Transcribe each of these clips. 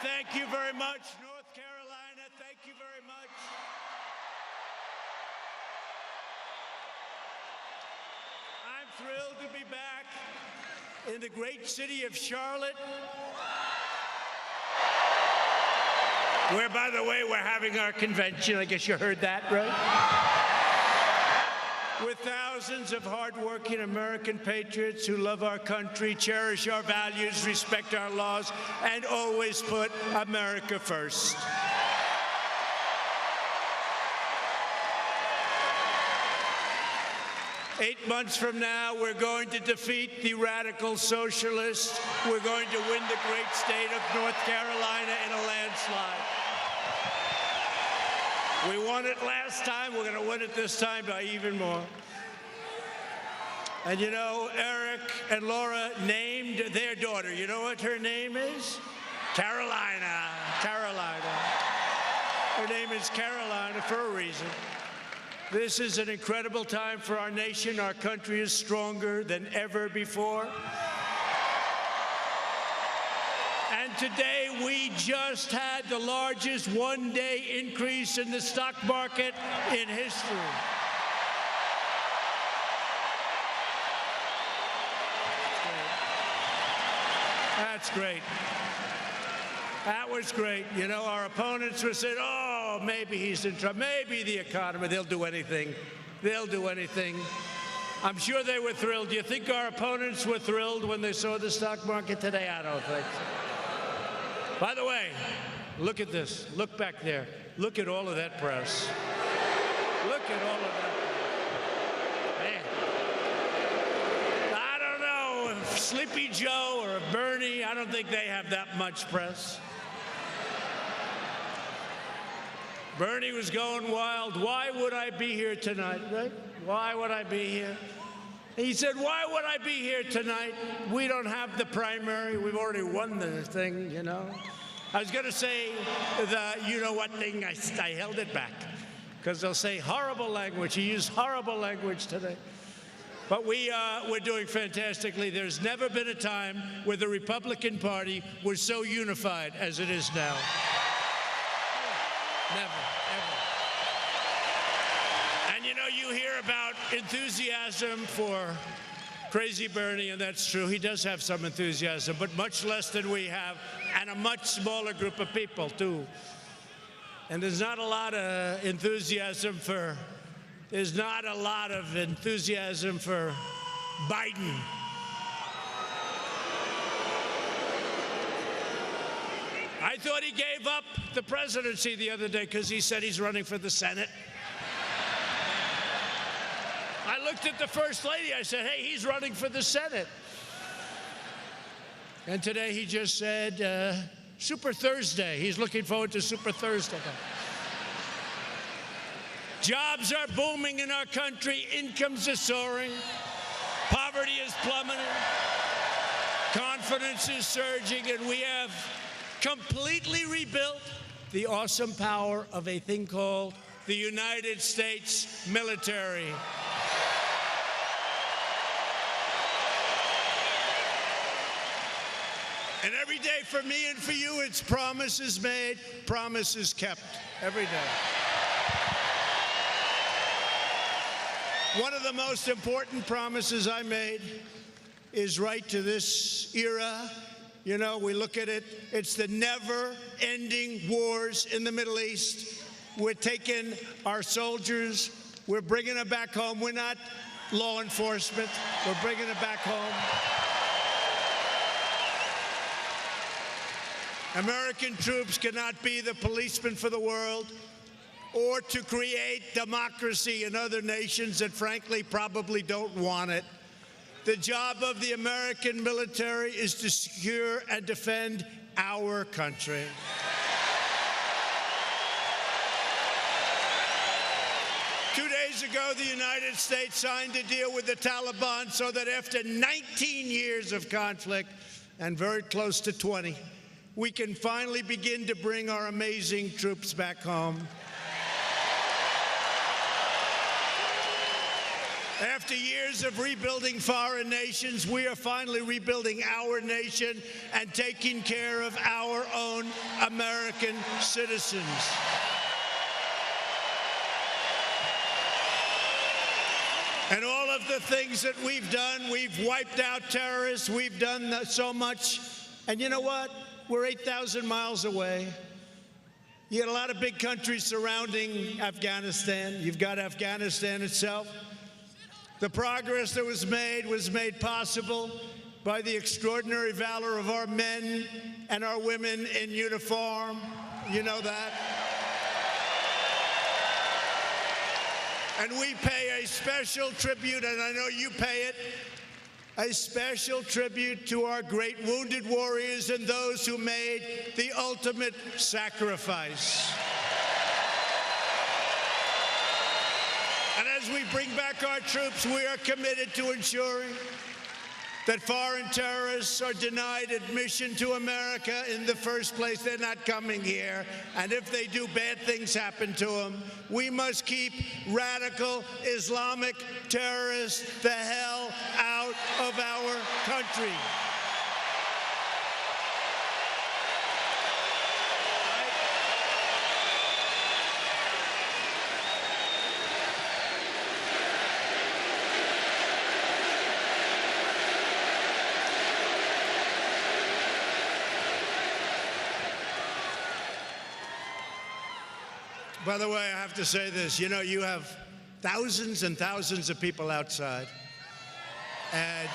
Thank you very much, North Carolina. Thank you very much. I'm thrilled to be back in the great city of Charlotte, where, by the way, we're having our convention. I guess you heard that, right? With thousands of hardworking American patriots who love our country, cherish our values, respect our laws, and always put America first. Eight months from now, we're going to defeat the radical socialists. We're going to win the great state of North Carolina in a landslide. We won it last time. We're going to win it this time by even more. And you know, Eric and Laura named their daughter. You know what her name is? Carolina. Carolina. Her name is Carolina for a reason. This is an incredible time for our nation. Our country is stronger than ever before. And today we just had the largest one-day increase in the stock market in history. That's great. That was great. You know, our opponents were saying, oh, maybe he's in trouble. Maybe the economy. They'll do anything. They'll do anything. I'm sure they were thrilled. Do you think our opponents were thrilled when they saw the stock market today? I don't think so. By the way, look at this. Look back there. Look at all of that press. Look at all of that. Man. I don't know if Sleepy Joe or Bernie, I don't think they have that much press. Bernie was going wild. Why would I be here tonight, right? Why would I be here? He said, why would I be here tonight? We don't have the primary. We've already won the thing, you know. I was going to say the you-know-what thing. I held it back because they'll say horrible language. He used horrible language today. But we're doing fantastically. There's never been a time where the Republican Party was so unified as it is now. Never, ever. And you know, you hear about enthusiasm for Crazy Bernie, and that's true. He does have some enthusiasm, but much less than we have, and a much smaller group of people, too. And there's not a lot of enthusiasm for Biden. I thought he gave up the presidency the other day because he said he's running for the Senate. I looked at the First Lady. I said, hey, he's running for the Senate. And today he just said, Super Thursday. He's looking forward to Super Thursday. Jobs are booming in our country. Incomes are soaring. Poverty is plummeting. Confidence is surging. And we have completely rebuilt the awesome power of a thing called the United States military. And every day for me and for you, it's promises made, promises kept. Every day. One of the most important promises I made is right to this era. You know, we look at it, it's the never-ending wars in the Middle East. We're taking our soldiers, we're bringing them back home. We're not law enforcement, we're bringing them back home. American troops cannot be the policemen for the world or to create democracy in other nations that frankly probably don't want it. The job of the American military is to secure and defend our country. Two days ago, the United States signed a deal with the Taliban so that after 19 years of conflict, and very close to 20, we can finally begin to bring our amazing troops back home. After years of rebuilding foreign nations, we are finally rebuilding our nation and taking care of our own American citizens. And all of the things that we've done, we've wiped out terrorists, we've done so much. And you know what? We're 8,000 miles away. You got a lot of big countries surrounding Afghanistan. You've got Afghanistan itself. The progress that was made possible by the extraordinary valor of our men and our women in uniform. You know that. And we pay a special tribute, and I know you pay it, a special tribute to our great wounded warriors and those who made the ultimate sacrifice. And as we bring back our troops, we are committed to ensuring that foreign terrorists are denied admission to America in the first place. They're not coming here. And if they do, bad things happen to them. We must keep radical Islamic terrorists the hell out of our country. By the way, I have to say this. You know, you have thousands and thousands of people outside. And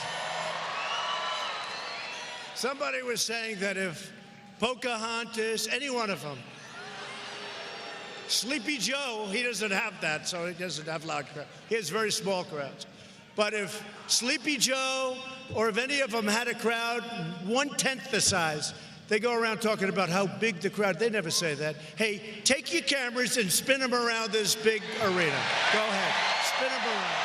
somebody was saying that if Pocahontas, any one of them, Sleepy Joe, he doesn't have that, so he doesn't have loud crowds. He has very small crowds. But if Sleepy Joe or if any of them had a crowd 1/10 the size, they go around talking about how big the crowd. They never say that. Hey, take your cameras and spin them around this big arena. Go ahead, spin them around.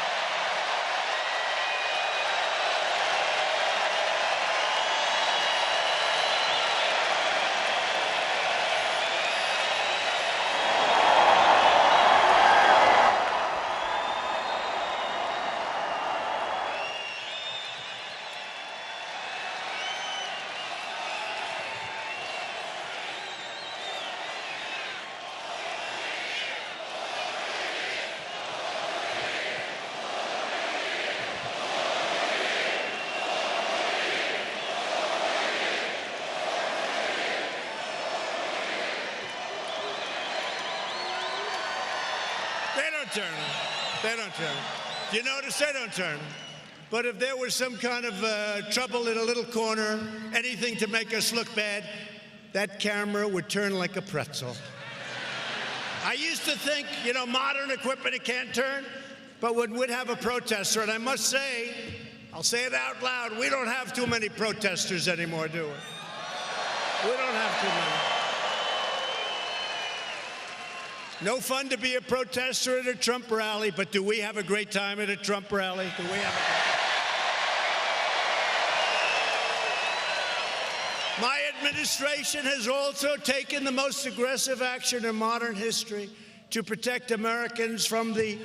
They don't turn. You notice they don't turn. But if there was some kind of trouble in a little corner, anything to make us look bad, that camera would turn like a pretzel. I used to think, you know, modern equipment, it can't turn. But when we'd have a protester, and I must say, I'll say it out loud, we don't have too many protesters anymore, do we? We don't have too many. No fun to be a protester at a Trump rally, but do we have a great time at a Trump rally? Do we have a My administration has also taken the most aggressive action in modern history to protect Americans from the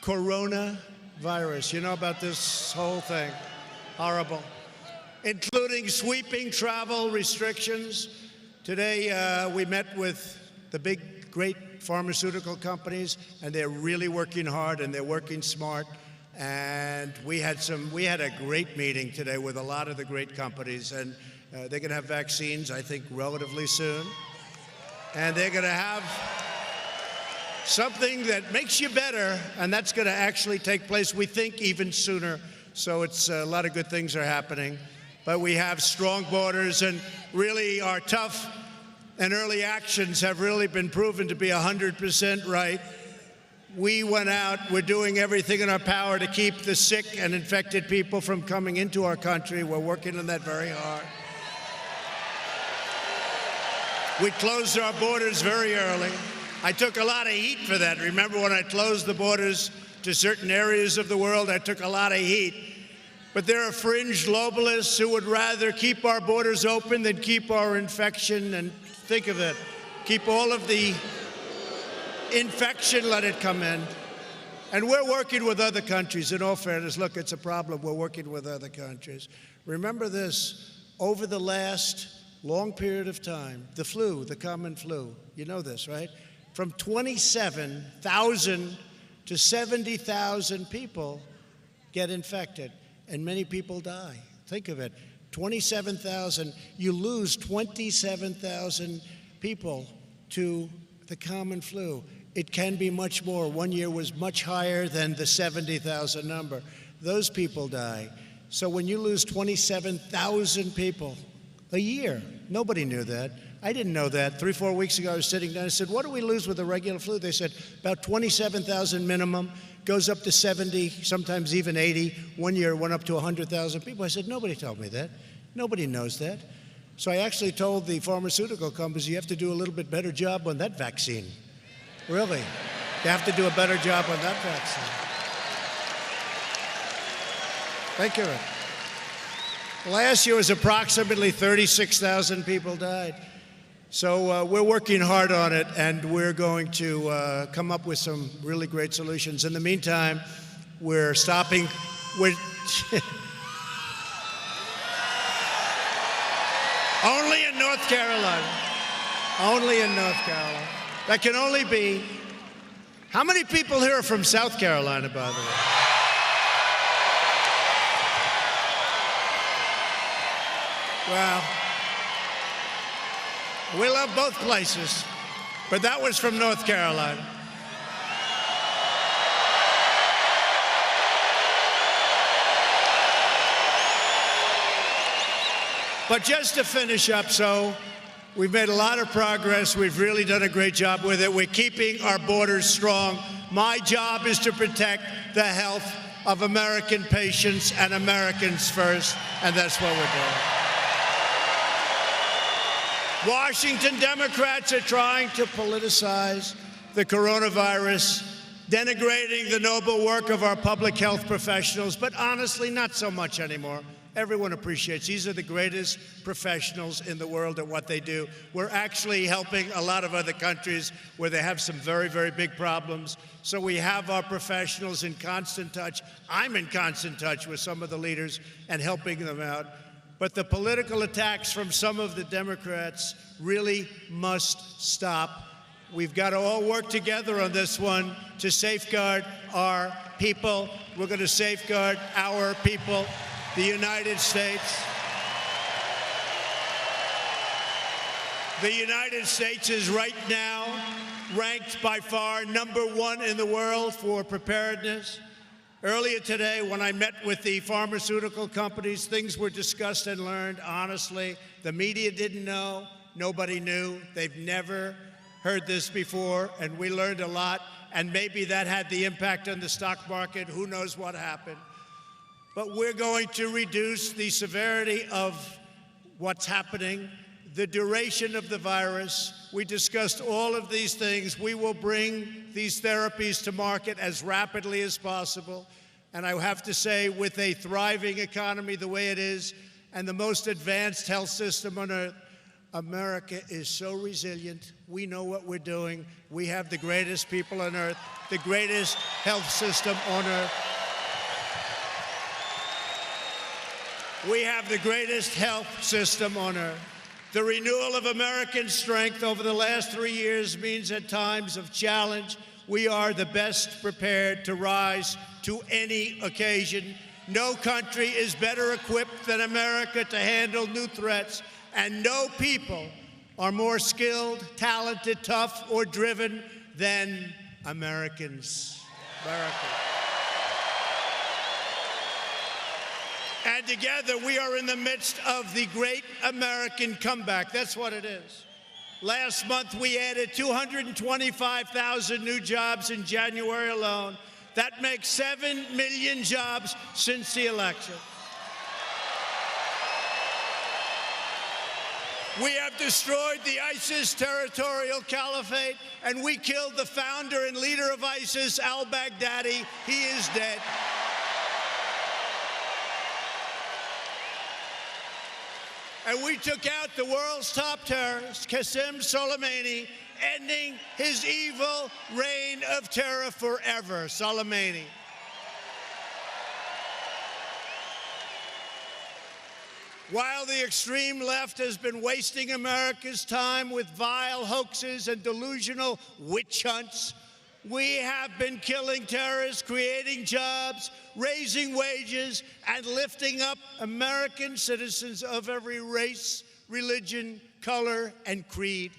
coronavirus. You know about this whole thing? Horrible. Including sweeping travel restrictions. Today, we met with the great pharmaceutical companies, and they're really working hard and they're working smart. And we had a great meeting today with a lot of the great companies, and they're going to have vaccines, I think, relatively soon. And they're going to have something that makes you better, and that's going to actually take place, we think, even sooner. So it's a lot of good things are happening. But we have strong borders, and really our tough and early actions have really been proven to be 100% right. We went out, we're doing everything in our power to keep the sick and infected people from coming into our country. We're working on that very hard. We closed our borders very early. I took a lot of heat for that. Remember when I closed the borders to certain areas of the world, I took a lot of heat. But there are fringe globalists who would rather keep our borders open than keep our infection. And think of it, keep all of the infection, let it come in. And we're working with other countries. In all fairness, look, it's a problem. We're working with other countries. Remember this, over the last long period of time, the flu, the common flu, you know this, right? From 27,000 to 70,000 people get infected, and many people die. Think of it, 27,000, you lose 27,000 people to the common flu. It can be much more. One year was much higher than the 70,000 number. Those people die. So when you lose 27,000 people a year, nobody knew that. I didn't know that. 3 or 4 weeks ago, I was sitting down. I said, what do we lose with the regular flu? They said, about 27,000 minimum, goes up to 70, sometimes even 80. One year it went up to 100,000 people. I said, nobody told me that. Nobody knows that. So I actually told the pharmaceutical companies, you have to do a little bit better job on that vaccine. Really. You have to do a better job on that vaccine. Thank you. Last year was approximately 36,000 people died. So we're working hard on it, and we're going to come up with some really great solutions. In the meantime, we're stopping. Only in North Carolina. Only in North Carolina. That can only be. How many people here are from South Carolina, by the way? Well, we love both places, but that was from North Carolina. But just to finish up, so we've made a lot of progress. We've really done a great job with it. We're keeping our borders strong. My job is to protect the health of American patients and Americans first, and that's what we're doing. Washington Democrats are trying to politicize the coronavirus, denigrating the noble work of our public health professionals, but honestly, not so much anymore. Everyone appreciates these are the greatest professionals in the world at what they do. We're actually helping a lot of other countries where they have some very, very big problems. So we have our professionals in constant touch. I'm in constant touch with some of the leaders and helping them out. But the political attacks from some of the Democrats really must stop. We've got to all work together on this one to safeguard our people. We're going to safeguard our people, the United States. The United States is right now ranked by far #1 in the world for preparedness. Earlier today, when I met with the pharmaceutical companies, things were discussed and learned honestly. The media didn't know. Nobody knew. They've never heard this before, and we learned a lot, and maybe that had the impact on the stock market. Who knows what happened? But we're going to reduce the severity of what's happening, the duration of the virus. We discussed all of these things. We will bring these therapies to market as rapidly as possible. And I have to say, with a thriving economy the way it is, and the most advanced health system on earth, America is so resilient. We know what we're doing. We have the greatest people on earth, the greatest health system on earth. We have the greatest health system on earth. The renewal of American strength over the last 3 years means at times of challenge, we are the best prepared to rise to any occasion. No country is better equipped than America to handle new threats, and no people are more skilled, talented, tough, or driven than Americans. And together, we are in the midst of the great American comeback. That's what it is. Last month, we added 225,000 new jobs in January alone. That makes 7 million jobs since the election. We have destroyed the ISIS territorial caliphate, and we killed the founder and leader of ISIS, al-Baghdadi. He is dead. And we took out the world's top terrorist, Qasem Soleimani, ending his evil reign of terror forever. Soleimani. While the extreme left has been wasting America's time with vile hoaxes and delusional witch hunts, we have been killing terrorists, creating jobs, raising wages, and lifting up American citizens of every race, religion, color, and creed.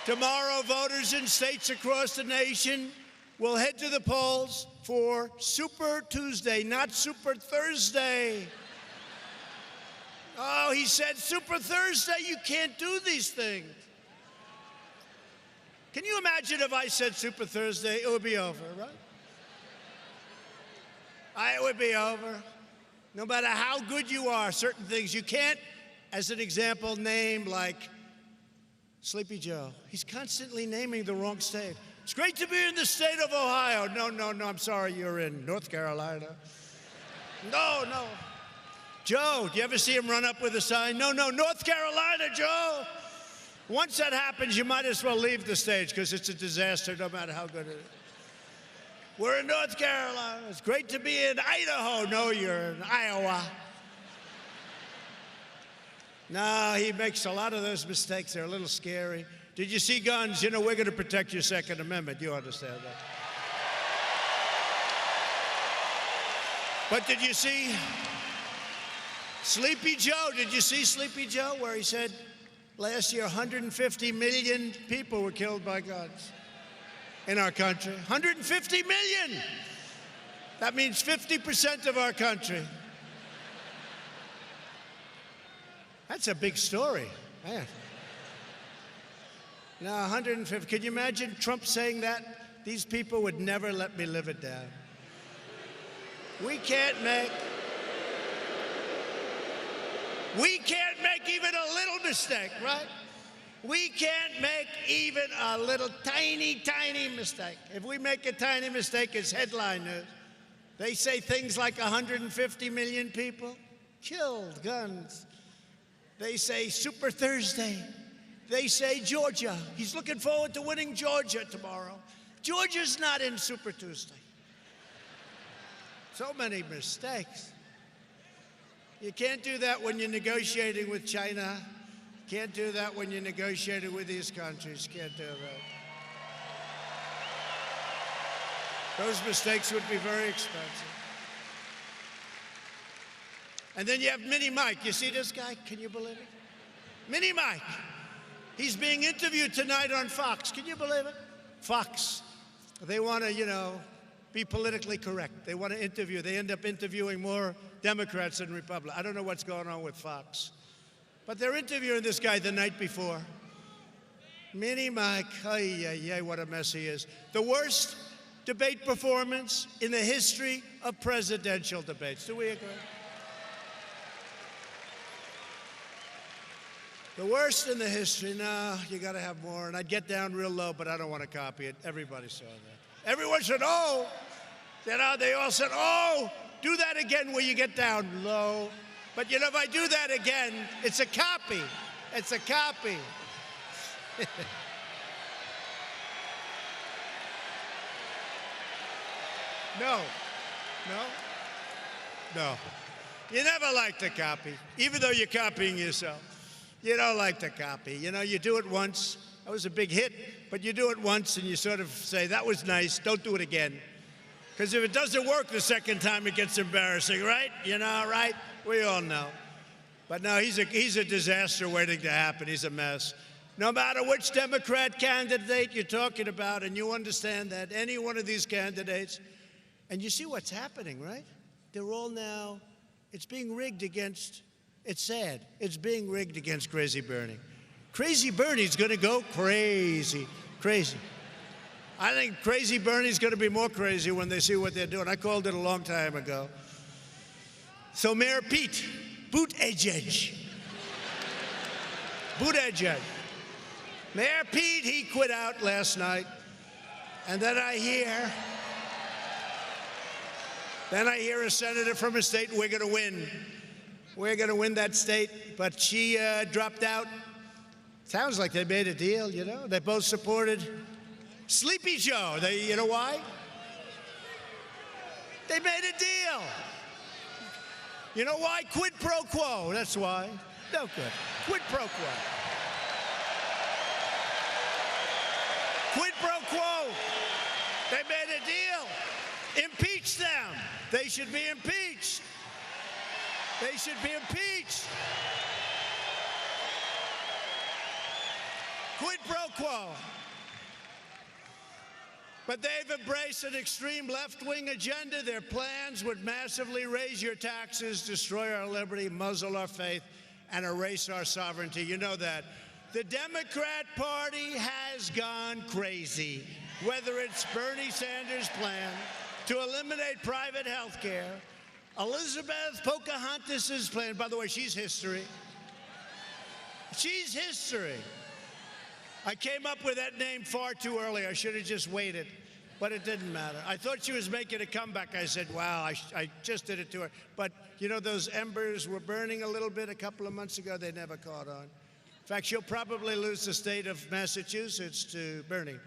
Tomorrow, voters in states across the nation will head to the polls for Super Tuesday, not Super Thursday. Oh, he said Super Thursday. You can't do these things. Can you imagine if I said Super Thursday? It would be over, right? It would be over. No matter how good you are, certain things you can't, as an example, name like Sleepy Joe. He's constantly naming the wrong state. It's great to be in the state of Ohio. No, I'm sorry, you're in North Carolina. No. Joe, do you ever see him run up with a sign? No, North Carolina, Joe. Once that happens, you might as well leave the stage because it's a disaster no matter how good it is. We're in North Carolina. It's great to be in Idaho. No, you're in Iowa. No, he makes a lot of those mistakes. They're a little scary. Did you see guns? You know, we're going to protect your Second Amendment. You understand that. But did you see Sleepy Joe? Did you see Sleepy Joe where he said last year 150 million people were killed by guns in our country? 150 million! That means 50% of our country. That's a big story, man. No, 150. Can you imagine Trump saying that? These people would never let me live it down. We can't make even a little mistake, right? We can't make even a little tiny mistake. If we make a tiny mistake, it's headline news. They say things like 150 million people killed, guns. They say Super Thursday. They say Georgia. He's looking forward to winning Georgia tomorrow. Georgia's not in Super Tuesday. So many mistakes. You can't do that when you're negotiating with China. Can't do that when you're negotiating with these countries. Can't do that. Those mistakes would be very expensive. And then you have Mini Mike. You see this guy? Can you believe it? Mini Mike. He's being interviewed tonight on Fox. Can you believe it? Fox. They want to, be politically correct. They want to interview. They end up interviewing more Democrats than Republicans. I don't know what's going on with Fox. But they're interviewing this guy the night before. Mini Mike. What a mess he is. The worst debate performance in the history of presidential debates. Do we agree? The worst in the history. No, you got to have more. And I'd get down real low, but I don't want to copy it. Everybody saw that. Everyone said, oh. They all said, oh, do that again where you get down low. But, if I do that again, it's a copy. It's a copy. No. You never like to copy, even though you're copying yourself. You don't like to copy. You do it once. That was a big hit, but you do it once and you sort of say, that was nice, don't do it again. Because if it doesn't work the second time, it gets embarrassing, right? Right? We all know. But no, he's a disaster waiting to happen. He's a mess. No matter which Democrat candidate you're talking about, and you understand that, any one of these candidates, and you see what's happening, right? They're all now, it's being rigged against, it's sad, it's being rigged against Crazy Bernie. Crazy Bernie's going to go crazy. I think Crazy Bernie's going to be more crazy when they see what they're doing. I called it a long time ago. So Mayor Pete Buttigieg. Mayor Pete, he quit out last night. And then I hear a senator from a state, we're going to win. We're going to win that state, but she dropped out. Sounds like they made a deal, you know. They both supported Sleepy Joe. You know why? They made a deal. You know why? Quid pro quo. That's why. No good. Quid pro quo. Quid pro quo. They made a deal. Impeach them. They should be impeached. They should be impeached. Quid pro quo. But they've embraced an extreme left-wing agenda. Their plans would massively raise your taxes, destroy our liberty, muzzle our faith, and erase our sovereignty. You know that. The Democrat Party has gone crazy. Whether it's Bernie Sanders' plan to eliminate private health care, Elizabeth Pocahontas' plan, by the way, she's history. She's history. I came up with that name far too early. I should have just waited, but it didn't matter. I thought she was making a comeback. I said, wow, I just did it to her. But, you know, those embers were burning a little bit a couple of months ago. They never caught on. In fact, she'll probably lose the state of Massachusetts to Bernie.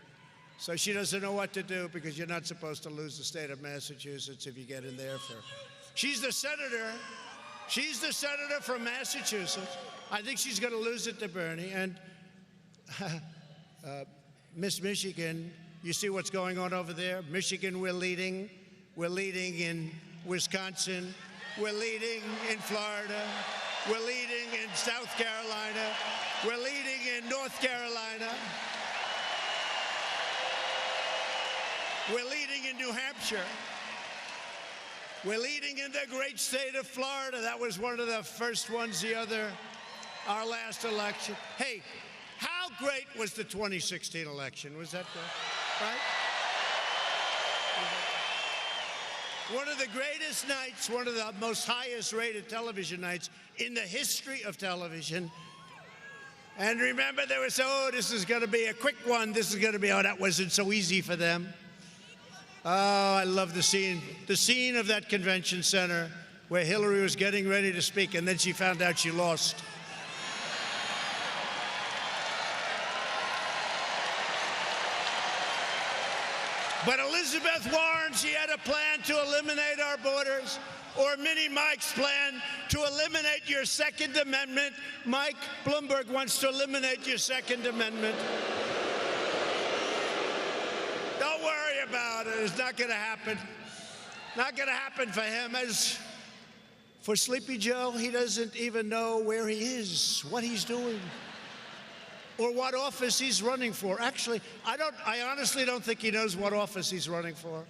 So she doesn't know what to do because you're not supposed to lose the state of Massachusetts if you get in there for... She's the senator. She's the senator from Massachusetts. I think she's going to lose it to Bernie. And... Miss Michigan, you see what's going on over there? Michigan, we're leading. We're leading in Wisconsin. We're leading in Florida. We're leading in South Carolina. We're leading in North Carolina. We're leading in New Hampshire. We're leading in the great state of Florida. That was one of the first ones, our last election. Hey, how great was the 2016 election? Was that right? One of the greatest nights, one of the most highest rated television nights in the history of television. And remember, they were saying, oh, this is going to be a quick one. This is going to be, oh, that wasn't so easy for them. Oh, I love the scene of that convention center where Hillary was getting ready to speak, and then she found out she lost. But Elizabeth Warren, she had a plan to eliminate our borders, or Mini Mike's plan to eliminate your Second Amendment. Mike Bloomberg wants to eliminate your Second Amendment. Don't worry about it. It's not going to happen. Not going to happen for him. As for Sleepy Joe, he doesn't even know where he is, what he's doing, or what office he's running for. Actually, I honestly don't think he knows what office he's running for.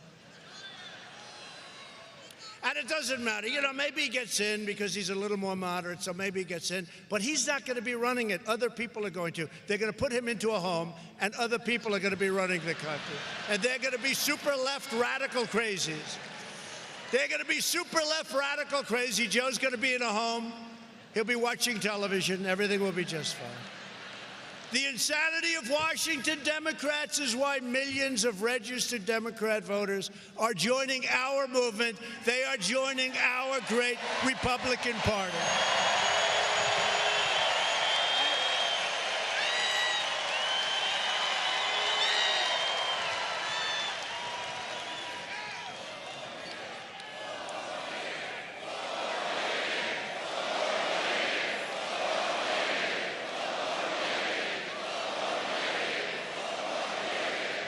And it doesn't matter. You know, maybe he gets in because he's a little more moderate, so maybe he gets in. But he's not going to be running it. Other people are going to. They're going to put him into a home, and other people are going to be running the country. And they're going to be super left radical crazies. They're going to be super left radical crazy. Joe's going to be in a home. He'll be watching television. Everything will be just fine. The insanity of Washington Democrats is why millions of registered Democrat voters are joining our movement. They are joining our great Republican Party.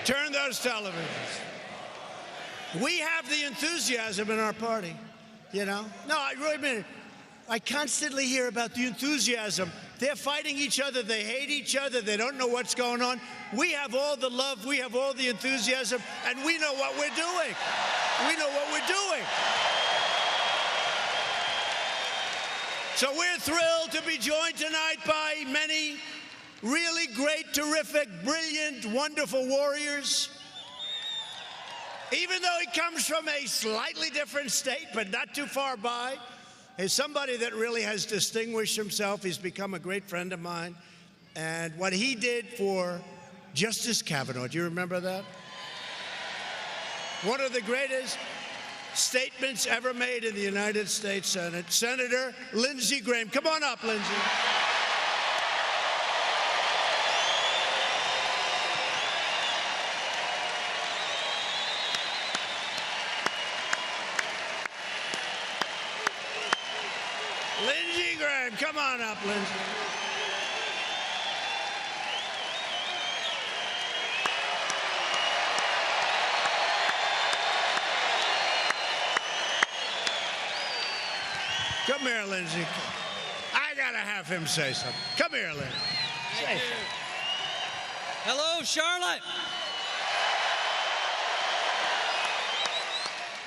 Turn those televisions. We have the enthusiasm in our party, you know? No, I really mean it. I constantly hear about the enthusiasm. They're fighting each other. They hate each other. They don't know what's going on. We have all the love. We have all the enthusiasm. And we know what we're doing. We know what we're doing. So we're thrilled to be joined tonight by many really great, terrific, brilliant, wonderful warriors. Even though he comes from a slightly different state, but not too far by, is somebody that really has distinguished himself. He's become a great friend of mine. And what he did for Justice Kavanaugh, do you remember that? One of the greatest. statements ever made in the United States Senate, Senator Lindsey Graham. Come on up, Lindsey. Lindsey Graham, come on up, Lindsey. Come here, Lindsey. I gotta have him say something. Come here, Lindsey. Say something. Hello, Charlotte.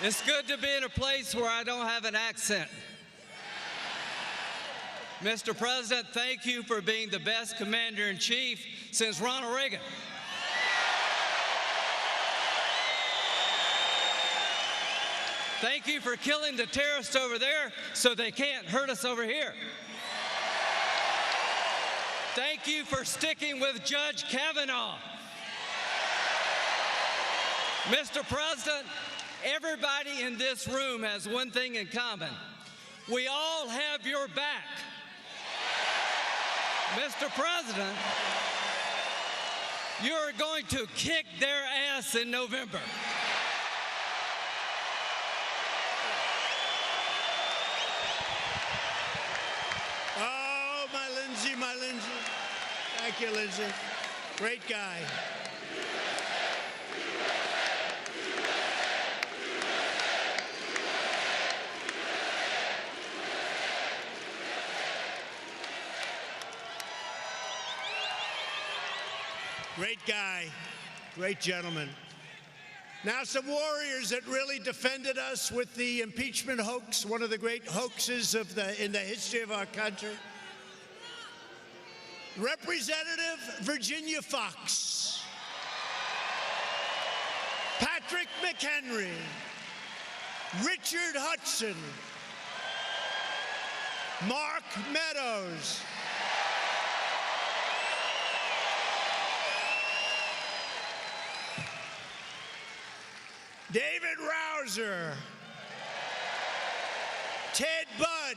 It's good to be in a place where I don't have an accent. Mr. President, thank you for being the best commander-in-chief since Ronald Reagan. Thank you for killing the terrorists over there so they can't hurt us over here. Thank you for sticking with Judge Kavanaugh. Mr. President, everybody in this room has one thing in common. We all have your back. Mr. President, you're going to kick their ass in November. Oh, my Lindsey, my Lindsey. Thank you, Lindsey. Great guy. Great guy, great gentleman. Now, some warriors that really defended us with the impeachment hoax, one of the great hoaxes in the history of our country. Representative Virginia Fox, Patrick McHenry, Richard Hudson, Mark Meadows, David Rouser, Ted Budd.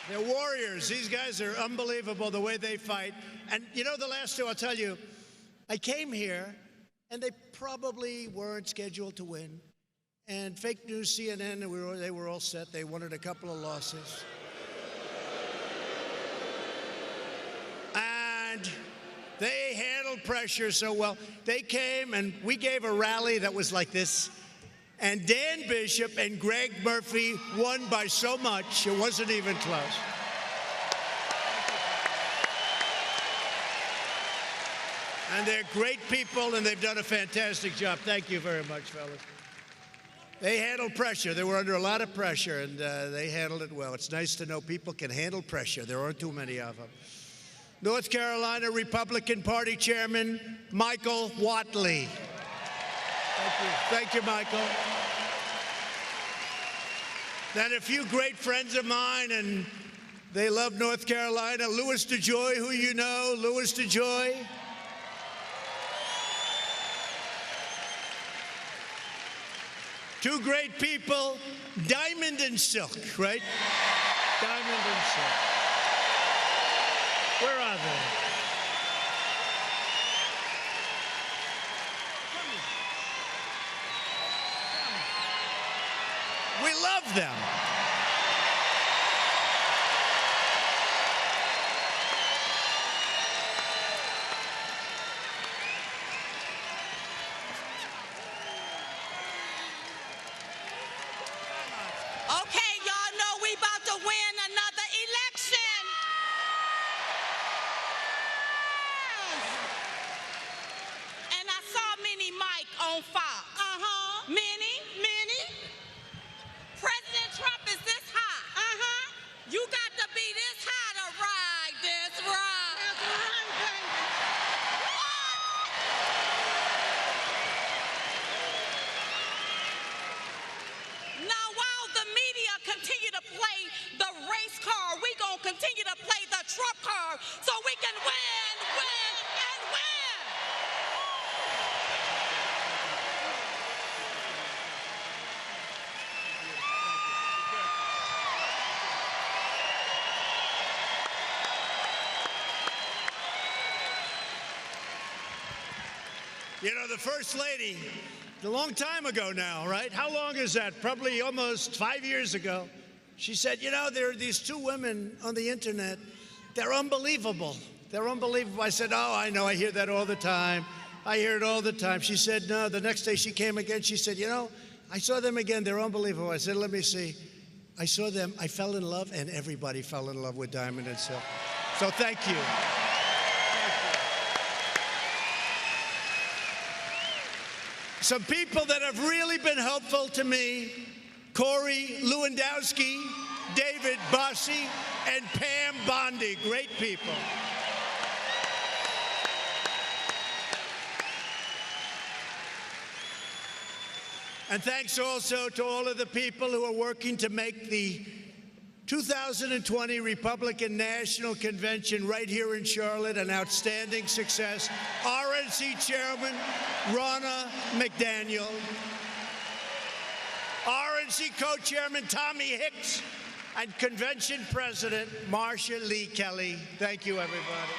They're warriors. These guys are unbelievable the way they fight. And you know, the last two, I'll tell you, I came here and they probably weren't scheduled to win. And fake news CNN, they were all set. They wanted a couple of losses. And they handled pressure so well. They came and we gave a rally that was like this. And Dan Bishop and Greg Murphy won by so much, it wasn't even close. And they're great people, and they've done a fantastic job. Thank you very much, fellas. They handled pressure. They were under a lot of pressure, and they handled it well. It's nice to know people can handle pressure. There aren't too many of them. North Carolina Republican Party Chairman Michael Whatley. Thank you. Thank you, Michael. Then a few great friends of mine, and they love North Carolina. Louis DeJoy, who you know, Louis DeJoy. Two great people, Diamond and Silk, right? Diamond and Silk. Where are they? We love them. Okay, y'all know we about to win another election. And I saw Minnie Mike on Fox. Minnie? President Trump is this high. You got to be this high to ride this ride. That's right, baby. Now, while the media continue to play the race card, we gonna continue to play the Trump card so we can win, win, and win. You know, the First Lady, a long time ago now, right? How long is that? Probably almost 5 years ago. She said, you know, there are these two women on the internet. They're unbelievable. They're unbelievable. I said, oh, I know. I hear that all the time. I hear it all the time. She said, no. The next day she came again. She said, you know, I saw them again. They're unbelievable. I said, let me see. I saw them. I fell in love, and everybody fell in love with Diamond and Silk. So thank you. Some people that have really been helpful to me: Corey Lewandowski, David Bossi, and Pam Bondi. Great people. And thanks also to all of the people who are working to make the 2020 Republican National Convention right here in Charlotte an outstanding success. RNC Chairman Ronna McDaniel, RNC Co-Chairman Tommy Hicks, and Convention President Marcia Lee Kelly. Thank you, everybody.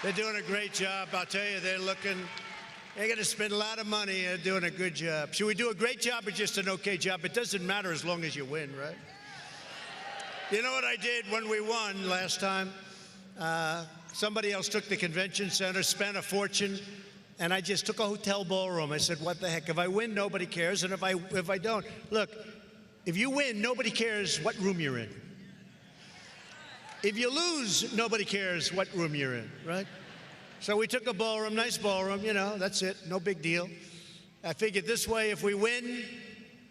They're doing a great job. I'll tell you, they're going to spend a lot of money doing a good job. Should we do a great job or just an okay job? It doesn't matter as long as you win, right? You know what I did when we won last time? Somebody else took the convention center, spent a fortune, and I just took a hotel ballroom. I said, what the heck? If I win, nobody cares. And if I don't, look, if you win, nobody cares what room you're in. If you lose, nobody cares what room you're in, right? So we took a ballroom, nice ballroom, you know, that's it, no big deal. I figured this way, if we win,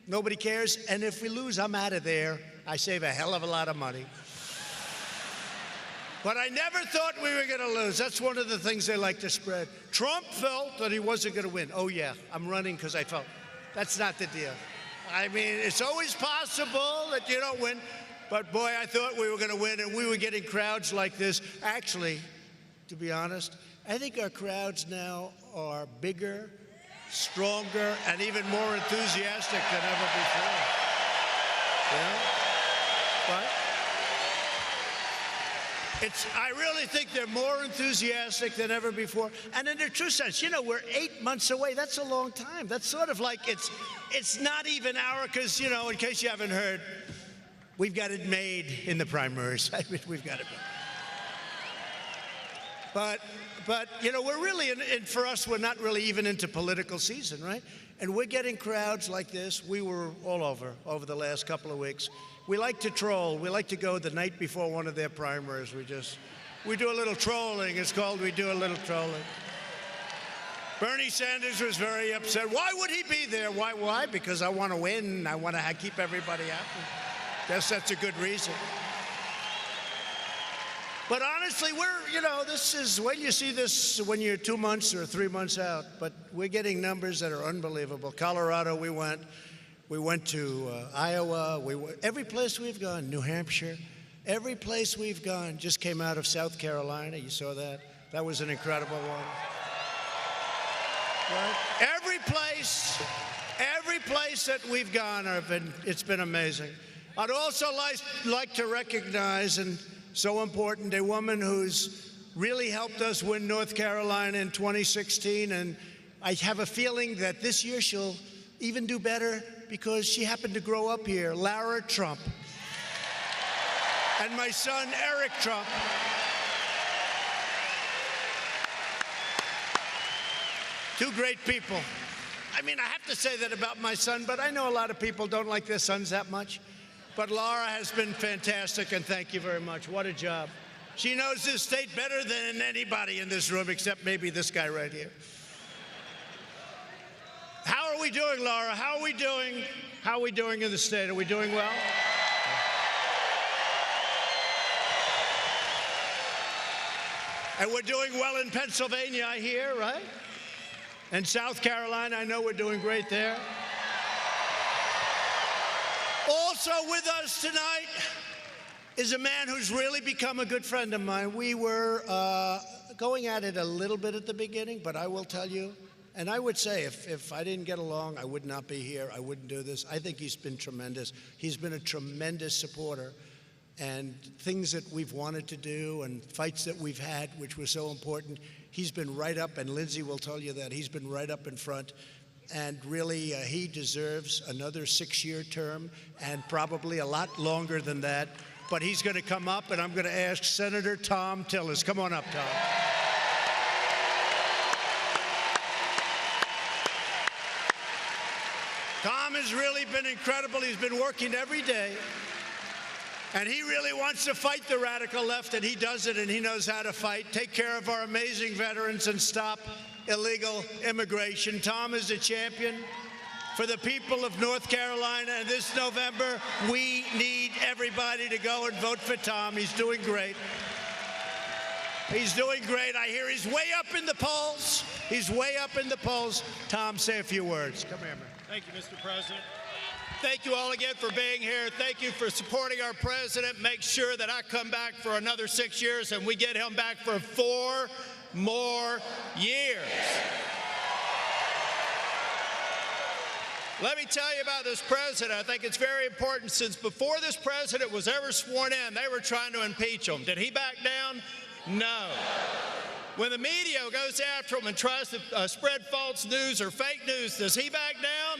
nobody cares, and if we lose, I'm out of there. I save a hell of a lot of money. But I never thought we were going to lose. That's one of the things they like to spread. Trump felt that he wasn't going to win. Oh, yeah, I'm running because I felt. That's not the deal. I mean, it's always possible that you don't win. But, boy, I thought we were going to win, and we were getting crowds like this. Actually, to be honest, I think our crowds now are bigger, stronger, and even more enthusiastic than ever before. Yeah? But I really think they're more enthusiastic than ever before. And in the true sense, you know, we're 8 months away. That's a long time. That's sort of like it's not even our, because, you know, in case you haven't heard, we've got it made in the primaries. I mean, we've got it made. But you know, we're really, and for us, we're not really even into political season, right? And we're getting crowds like this. We were all over the last couple of weeks. We like to troll. We like to go the night before one of their primaries. We do a little trolling. It's called we do a little trolling. Bernie Sanders was very upset. Why would he be there? Why? Because I want to win. I want to keep everybody happy. Guess that's a good reason. But honestly, this is, when you see this, when you're 2 months or 3 months out, but we're getting numbers that are unbelievable. Colorado, we went to Iowa, every place we've gone, New Hampshire, every place we've gone, just came out of South Carolina. You saw that? That was an incredible one. Right? Every place that we've gone, it's been amazing. I'd also like to recognize, and so important, a woman who's really helped us win North Carolina in 2016, and I have a feeling that this year she'll even do better because she happened to grow up here, Lara Trump. And my son, Eric Trump. Two great people. I mean, I have to say that about my son, but I know a lot of people don't like their sons that much. But Laura has been fantastic, and thank you very much. What a job. She knows this state better than anybody in this room, except maybe this guy right here. How are we doing, Laura? How are we doing? How are we doing in the state? Are we doing well? And we're doing well in Pennsylvania, I hear, right? And South Carolina, I know we're doing great there. Also with us tonight is a man who's really become a good friend of mine. We were going at it a little bit at the beginning, but I will tell you, and I would say if I didn't get along, I would not be here. I wouldn't do this. I think he's been tremendous. He's been a tremendous supporter and things that we've wanted to do and fights that we've had, which were so important. He's been right up, and Lindsay will tell you that he's been right up in front. And really, he deserves another 6-year term and probably a lot longer than that. But he's going to come up, and I'm going to ask Senator Thom Tillis. Come on up, Tom. Tom has really been incredible. He's been working every day. And he really wants to fight the radical left, and he does it, and he knows how to fight. Take care of our amazing veterans and stop illegal immigration. Tom is a champion for the people of North Carolina, and this November, we need everybody to go and vote for Tom. He's doing great. He's doing great. I hear he's way up in the polls. He's way up in the polls. Tom, say a few words. Come here, man. Thank you, Mr. President. Thank you all again for being here. Thank you for supporting our president. Make sure that I come back for another 6 years and we get him back for 4 more years. Let me tell you about this president. I think it's very important. Since before this president was ever sworn in, they were trying to impeach him. Did he back down? No. When the media goes after him and tries to spread false news or fake news, does he back down?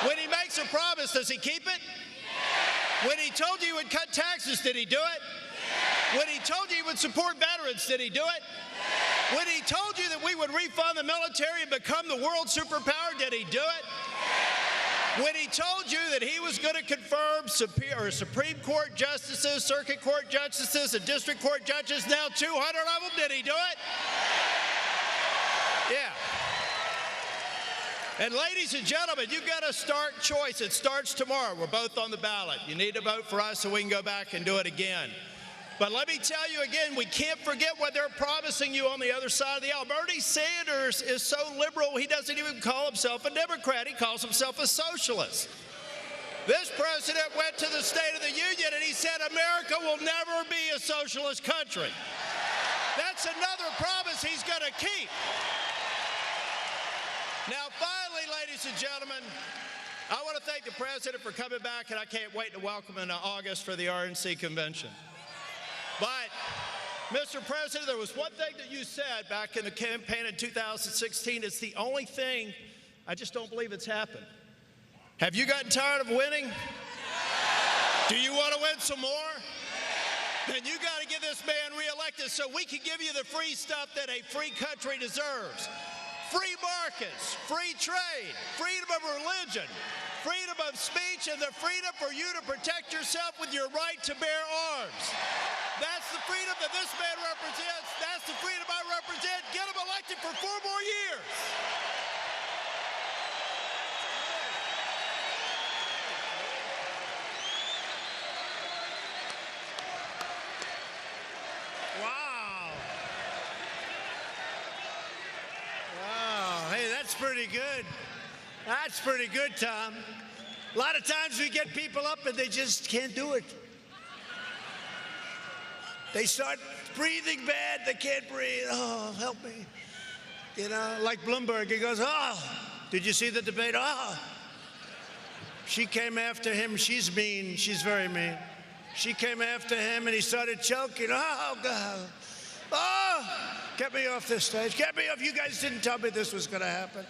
When he makes a promise, does he keep it? When he told you he would cut taxes, did he do it? When he told you he would support veterans, did he do it? When he told you that we would refund the military and become the world superpower, did he do it? When he told you that he was going to confirm Supreme Court justices, Circuit Court justices, and District Court judges, now 200 of them, did he do it? Yeah. And ladies and gentlemen, you've got to start choice. It starts tomorrow. We're both on the ballot. You need to vote for us so we can go back and do it again. But let me tell you again, we can't forget what they're promising you on the other side of the aisle. Bernie Sanders is so liberal, he doesn't even call himself a Democrat. He calls himself a socialist. This president went to the State of the Union and he said America will never be a socialist country. That's another promise he's going to keep. Now, finally, ladies and gentlemen, I want to thank the president for coming back, and I can't wait to welcome him in August for the RNC convention. But, Mr. President, there was one thing that you said back in the campaign in 2016. It's the only thing I just don't believe it's happened. Have you gotten tired of winning? Do you want to win some more? Then you got to get this man reelected so we can give you the free stuff that a free country deserves. Free markets, free trade, freedom of religion, freedom of speech, and the freedom for you to protect yourself with your right to bear arms. That's the freedom that this man represents. That's the freedom I represent. Get him elected for 4 more years. That's pretty good. That's pretty good, Tom. A lot of times we get people up and they just can't do it. They start breathing bad. They can't breathe. Oh, help me. You know, like Bloomberg, he goes, oh, did you see the debate? Oh. She came after him. She's mean. She's very mean. She came after him and he started choking. Oh, God. Oh, get me off this stage. Get me off. You guys didn't tell me this was going to happen.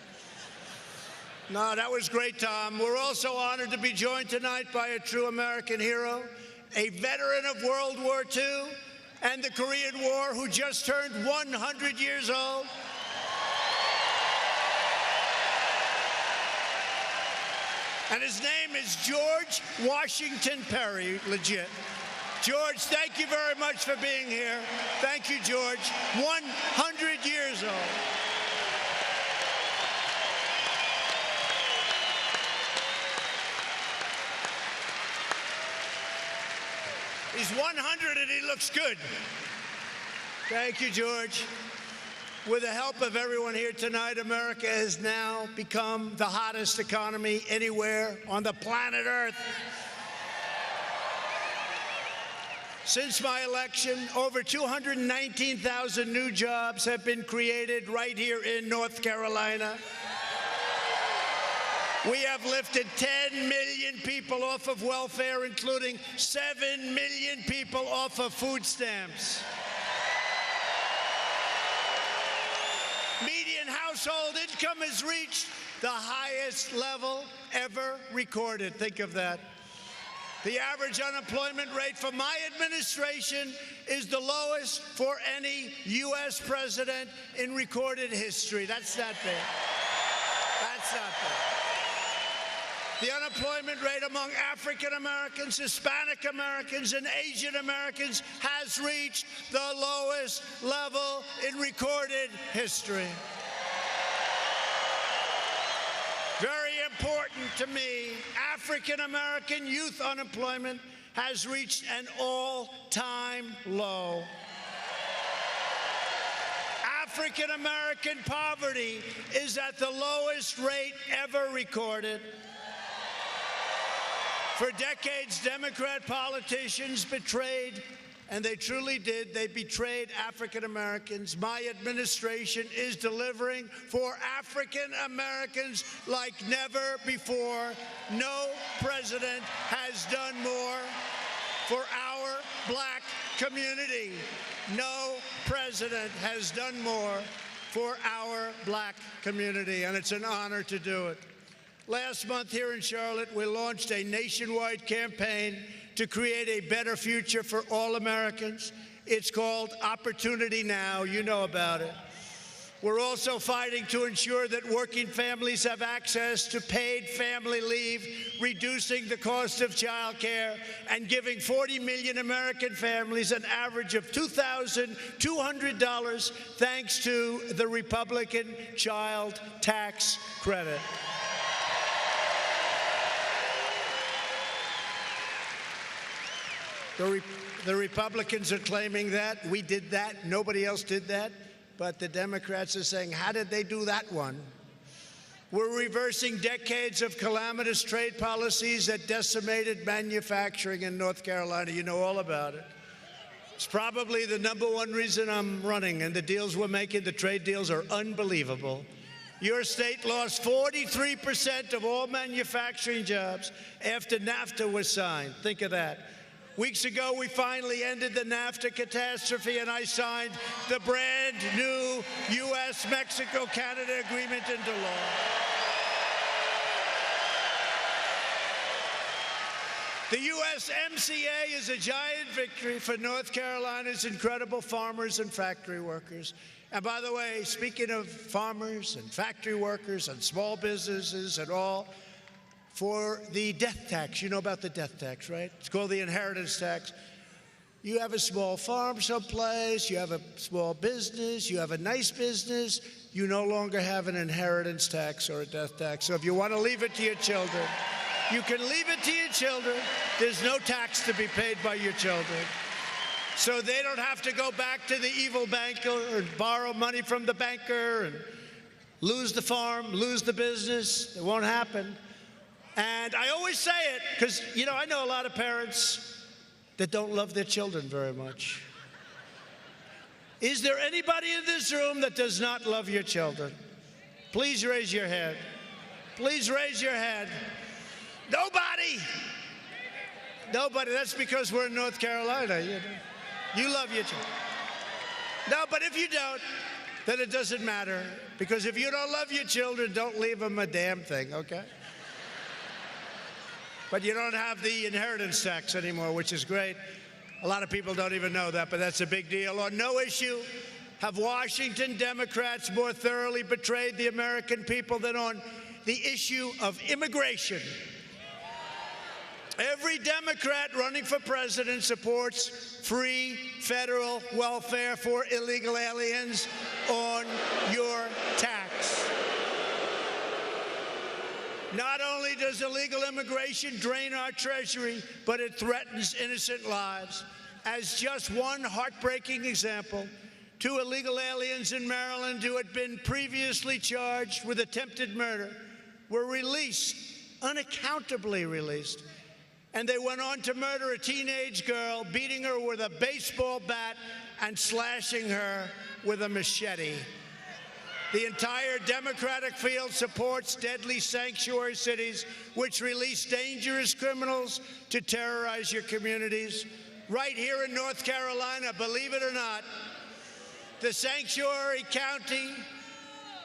No, that was great, Tom. We're also honored to be joined tonight by a true American hero, a veteran of World War II and the Korean War who just turned 100 years old. And his name is George Washington Perry, legit. George, thank you very much for being here. Thank you, George. 100 years old. He's 100 and he looks good. Thank you, George. With the help of everyone here tonight, America has now become the hottest economy anywhere on the planet Earth. Since my election, over 219,000 new jobs have been created right here in North Carolina. We have lifted 10 million people off of welfare, including 7 million people off of food stamps. Median household income has reached the highest level ever recorded. Think of that. The average unemployment rate for my administration is the lowest for any U.S. president in recorded history. That's not bad. That's not bad. The unemployment rate among African Americans, Hispanic Americans, and Asian Americans has reached the lowest level in recorded history. Very important to me, African American youth unemployment has reached an all-time low. African American poverty is at the lowest rate ever recorded. For decades, Democrat politicians betrayed, and they truly did, they betrayed African Americans. My administration is delivering for African Americans like never before. No president has done more for our black community. No president has done more for our black community, and it's an honor to do it. Last month here in Charlotte, we launched a nationwide campaign to create a better future for all Americans. It's called Opportunity Now. You know about it. We're also fighting to ensure that working families have access to paid family leave, reducing the cost of child care, and giving 40 million American families an average of $2,200 thanks to the Republican Child Tax Credit. The Republicans are claiming that. We did that. Nobody else did that. But the Democrats are saying, how did they do that one? We're reversing decades of calamitous trade policies that decimated manufacturing in North Carolina. You know all about it. It's probably the #1 reason I'm running, and the deals we're making, the trade deals, are unbelievable. Your state lost 43% of all manufacturing jobs after NAFTA was signed. Think of that. Weeks ago, we finally ended the NAFTA catastrophe, and I signed the brand new U.S.-Mexico-Canada agreement into law. The USMCA is a giant victory for North Carolina's incredible farmers and factory workers. And by the way, speaking of farmers and factory workers and small businesses and all, for the death tax. You know about the death tax, right? It's called the inheritance tax. You have a small farm someplace, you have a small business, you have a nice business, you no longer have an inheritance tax or a death tax. So if you want to leave it to your children, you can leave it to your children. There's no tax to be paid by your children. So they don't have to go back to the evil banker or borrow money from the banker and lose the farm, lose the business. It won't happen. And I always say it because, you know, I know a lot of parents that don't love their children very much. Is there anybody in this room that does not love your children? Please raise your hand. Please raise your hand. Nobody. Nobody. That's because we're in North Carolina. You love your children. No, but if you don't, then it doesn't matter. Because if you don't love your children, don't leave them a damn thing, okay? But you don't have the inheritance tax anymore, which is great. A lot of people don't even know that, but that's a big deal. On no issue have Washington Democrats more thoroughly betrayed the American people than on the issue of immigration. Every Democrat running for president supports free federal welfare for illegal aliens on your tax. Not only does illegal immigration drain our treasury, but it threatens innocent lives. As just one heartbreaking example, 2 illegal aliens in Maryland who had been previously charged with attempted murder were released, unaccountably released. And they went on to murder a teenage girl, beating her with a baseball bat and slashing her with a machete. The entire Democratic field supports deadly sanctuary cities which release dangerous criminals to terrorize your communities. Right here in North Carolina, believe it or not, the sanctuary county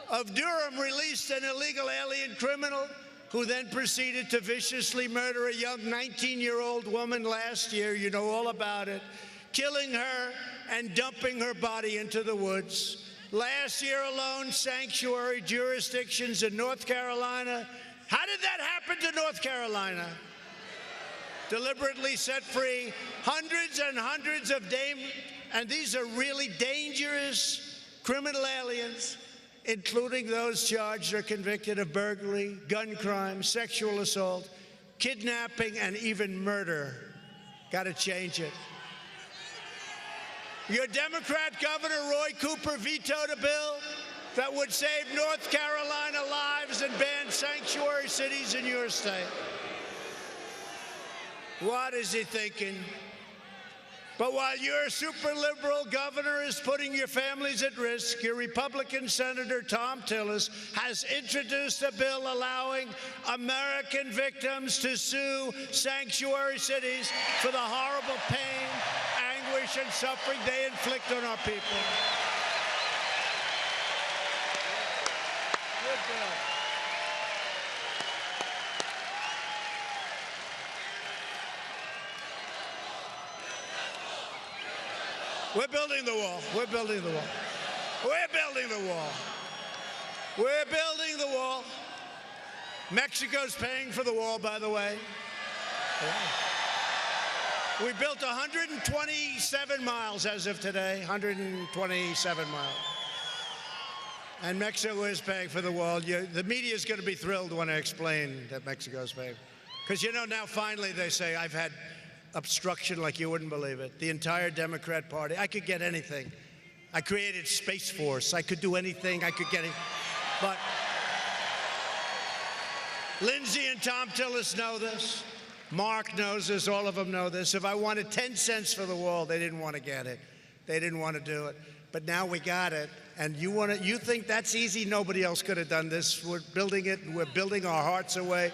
of Durham released an illegal alien criminal who then proceeded to viciously murder a young 19-year-old woman last year. You know all about it. Killing her and dumping her body into the woods. Last year alone, sanctuary jurisdictions in North Carolina. How did that happen to North Carolina? Deliberately set free hundreds and hundreds of and these are really dangerous criminal aliens, including those charged or convicted of burglary, gun crime, sexual assault, kidnapping, and even murder. Got to change it. Your Democrat Governor Roy Cooper vetoed a bill that would save North Carolina lives and ban sanctuary cities in your state. What is he thinking? But while your super liberal governor is putting your families at risk, your Republican Senator Tom Tillis has introduced a bill allowing American victims to sue sanctuary cities for the horrible pain, anguish, and suffering they inflict on our people. Good bill. We're building the wall. We're building the wall. We're building the wall. We're building the wall. Mexico's paying for the wall, by the way. We built 127 miles as of today, 127 miles. And Mexico is paying for the wall. The media is going to be thrilled when I explain that Mexico's paying. Because, you know, now finally they say, I've had obstruction like you wouldn't believe it. The entire Democrat Party. I could get anything. I created Space Force. I could do anything. I could get it. But Lindsay and Tom Tillis know this. Mark knows this. All of them know this. If I wanted 10 cents for the wall, they didn't want to get it. They didn't want to do it. But now we got it. And you think that's easy? Nobody else could have done this. We're building it. We're building our hearts away.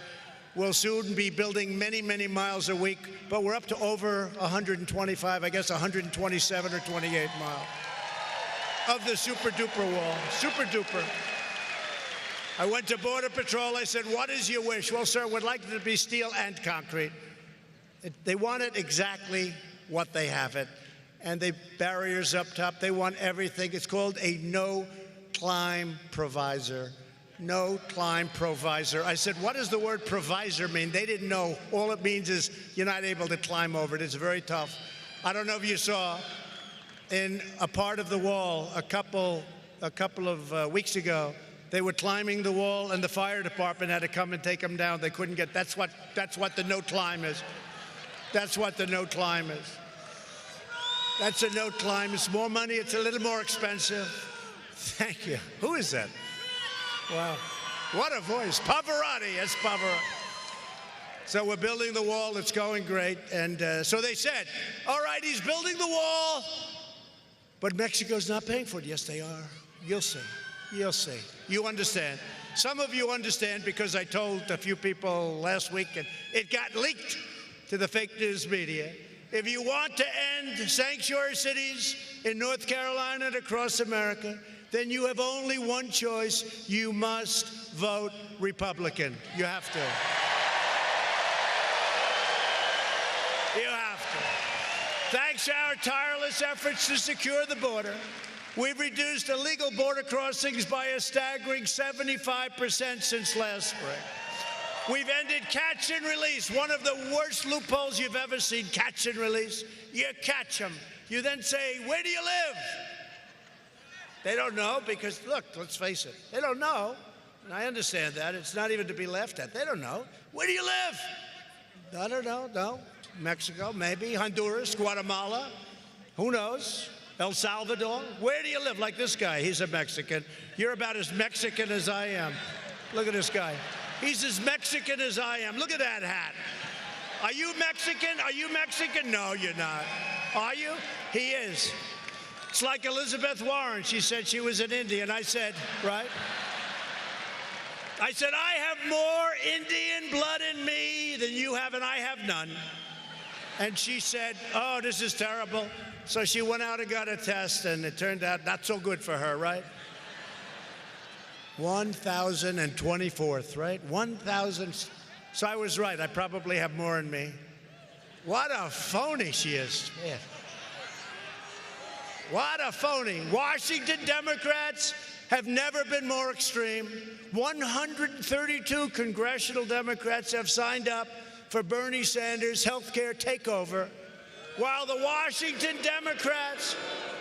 We'll soon be building many, many miles a week, but we're up to over 125, I guess 127 or 28 miles of the super duper wall. Super duper. I went to Border Patrol. I said, what is your wish? Well, sir, we'd like it to be steel and concrete. They want it exactly what they have it. And the barriers up top, they want everything. It's called a no-climb provisor. No-climb provisor. I said, what does the word provisor mean? They didn't know. All it means is you're not able to climb over it. It's very tough. I don't know if you saw in a part of the wall a couple of weeks ago, they were climbing the wall and the fire department had to come and take them down. They couldn't get, that's what the no-climb is. That's what the no-climb is. That's a no-climb. It's more money. It's a little more expensive. Thank you. Who is that? Wow. What a voice. Pavarotti. Yes, Pavarotti. So we're building the wall. It's going great. And so they said, all right, he's building the wall, but Mexico's not paying for it. Yes, they are. You'll see. You'll see. You understand. Some of you understand because I told a few people last week, and it got leaked to the fake news media. If you want to end sanctuary cities in North Carolina and across America, then you have only one choice. You must vote Republican. You have to. You have to. Thanks to our tireless efforts to secure the border, we've reduced illegal border crossings by a staggering 75% since last spring. We've ended catch and release, one of the worst loopholes you've ever seen, catch and release. You catch them. You then say, where do you live? They don't know because, look, let's face it, they don't know. And I understand that. It's not even to be laughed at. They don't know. Where do you live? I don't know. No. Mexico, maybe. Honduras, Guatemala. Who knows? El Salvador. Where do you live? Like this guy. He's a Mexican. You're about as Mexican as I am. Look at this guy. He's as Mexican as I am. Look at that hat. Are you Mexican? Are you Mexican? No, you're not. Are you? He is. It's like Elizabeth Warren. She said she was an Indian. I said, right? I said, I have more Indian blood in me than you have, and I have none. And she said, oh, this is terrible. So she went out and got a test, and it turned out not so good for her, right? 1,024th, right? 1,000. So I was right. I probably have more in me. What a phony she is. Man. What a phony. Washington Democrats have never been more extreme. 132 congressional Democrats have signed up for Bernie Sanders' health care takeover, while the Washington Democrats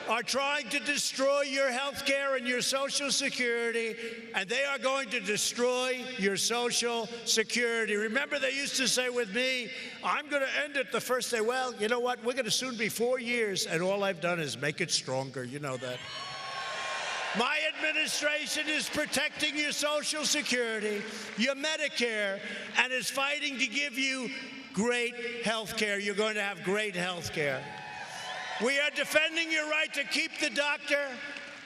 are trying to destroy your health care and your Social Security, and they are going to destroy your Social Security. Remember, they used to say with me, I'm going to end it the first day. Well, you know what? We're going to soon be 4 years, and all I've done is make it stronger. You know that. My administration is protecting your Social Security, your Medicare, and is fighting to give you great health care. You're going to have great health care. We are defending your right to keep the doctor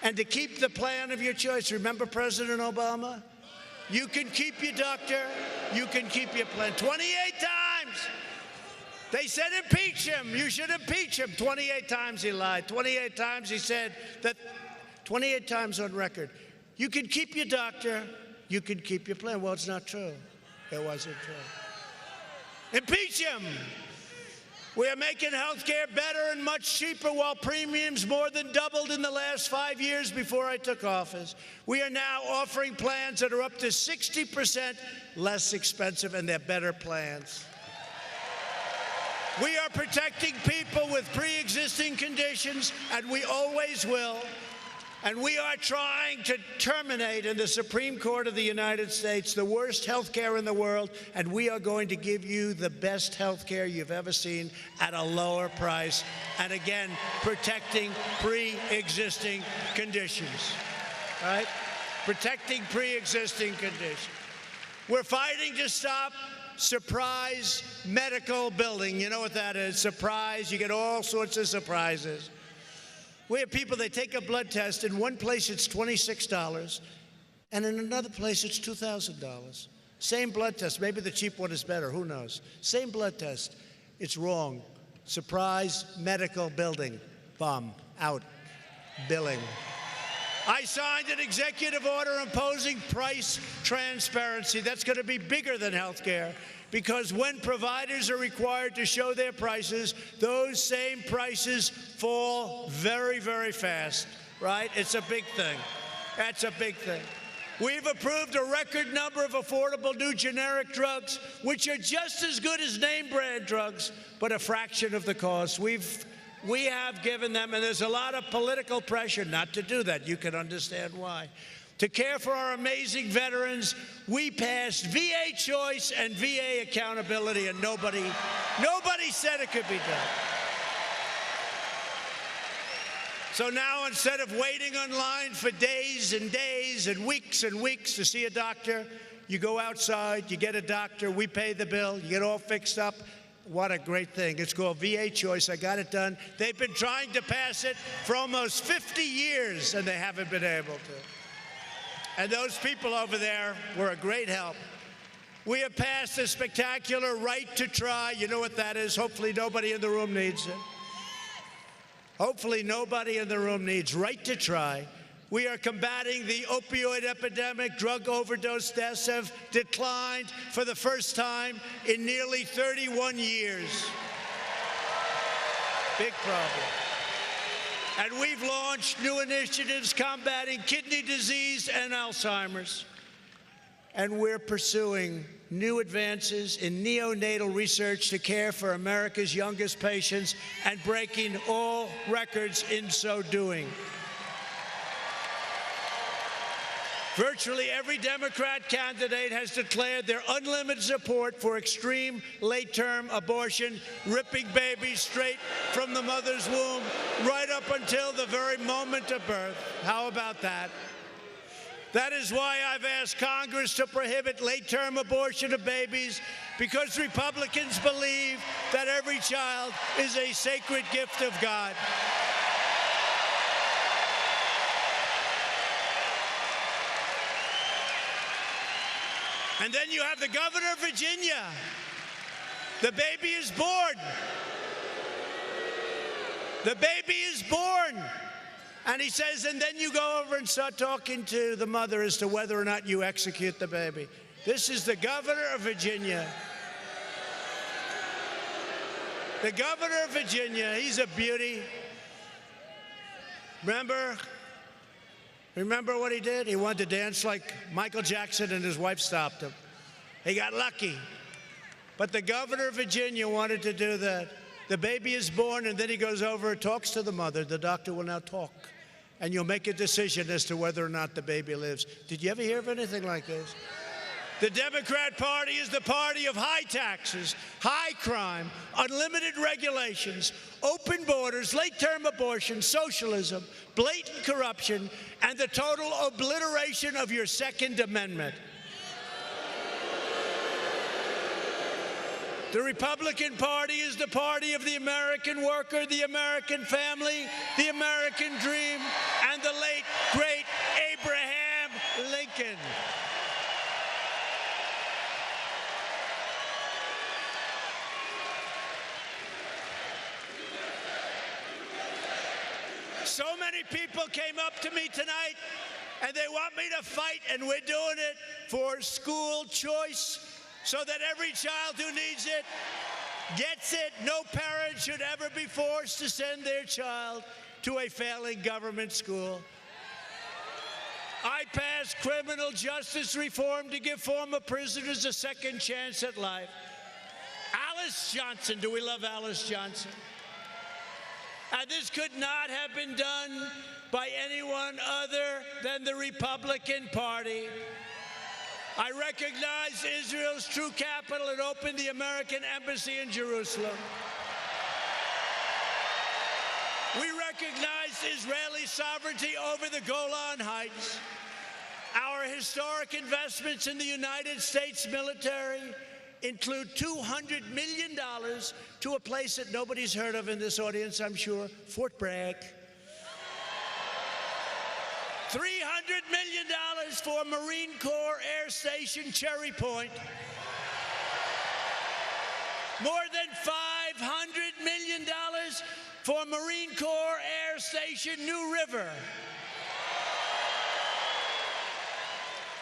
and to keep the plan of your choice. Remember President Obama? You can keep your doctor, you can keep your plan. 28 times. They said impeach him. You should impeach him. 28 times he lied. 28 times he said that, 28 times on record. You can keep your doctor, you can keep your plan. Well, it's not true. It wasn't true. Impeach him. We are making health care better and much cheaper while premiums more than doubled in the last 5 years before I took office. We are now offering plans that are up to 60% less expensive, and they're better plans. We are protecting people with pre-existing conditions, and we always will. And we are trying to terminate in the Supreme Court of the United States the worst health care in the world, and we are going to give you the best health care you've ever seen at a lower price, and again, protecting pre-existing conditions, right? Protecting pre-existing conditions. We're fighting to stop surprise medical billing. You know what that is? Surprise. You get all sorts of surprises. We have people, they take a blood test. In one place, it's $26, and in another place, it's $2,000. Same blood test. Maybe the cheap one is better. Who knows? Same blood test. It's wrong. Surprise medical billing. Bomb. Out. Billing. I signed an executive order imposing price transparency. That's going to be bigger than health care, because when providers are required to show their prices, those same prices fall very, very fast, right? It's a big thing. That's a big thing. We've approved a record number of affordable new generic drugs, which are just as good as name brand drugs, but a fraction of the cost. We have given them, and there's a lot of political pressure not to do that. You can understand why. To care for our amazing veterans, we passed VA choice and VA accountability, and nobody said it could be done. So now, instead of waiting online for days and days and weeks to see a doctor, you go outside, you get a doctor, we pay the bill, you get all fixed up. What a great thing. It's called VA choice. I got it done. They've been trying to pass it for almost 50 years, and they haven't been able to. And those people over there were a great help. We have passed a spectacular right to try. You know what that is? Hopefully nobody in the room needs it. Hopefully nobody in the room needs right to try. We are combating the opioid epidemic. Drug overdose deaths have declined for the first time in nearly 31 years. Big problem. And we've launched new initiatives combating kidney disease and Alzheimer's. And we're pursuing new advances in neonatal research to care for America's youngest patients and breaking all records in so doing. Virtually every Democrat candidate has declared their unlimited support for extreme late-term abortion, ripping babies straight from the mother's womb right up until the very moment of birth. How about that? That is why I've asked Congress to prohibit late-term abortion of babies, because Republicans believe that every child is a sacred gift of God. And then you have the governor of Virginia. The baby is born. The baby is born. And he says, and then you go over and start talking to the mother as to whether or not you execute the baby. This is the governor of Virginia. The governor of Virginia, he's a beauty. Remember what he did? He wanted to dance like Michael Jackson, and his wife stopped him. He got lucky. But the governor of Virginia wanted to do that. The baby is born, and then he goes over and talks to the mother. The doctor will now talk, and you'll make a decision as to whether or not the baby lives. Did you ever hear of anything like this? The Democrat Party is the party of high taxes, high crime, unlimited regulations, open borders, late-term abortion, socialism, blatant corruption, and the total obliteration of your Second Amendment. The Republican Party is the party of the American worker, the American family, the American dream, and the late, great Abraham Lincoln. So many people came up to me tonight, and they want me to fight, and we're doing it for school choice, so that every child who needs it gets it. No parent should ever be forced to send their child to a failing government school. I passed criminal justice reform to give former prisoners a second chance at life. Alice Johnson, do we love Alice Johnson? And this could not have been done by anyone other than the Republican Party. I recognize Israel's true capital and opened the American embassy in Jerusalem. We recognize Israeli sovereignty over the Golan Heights. Our historic investments in the United States military include $200 million to a place that nobody's heard of in this audience, I'm sure, Fort Bragg. $300 million for Marine Corps Air Station Cherry Point. More than $500 million for Marine Corps Air Station New River.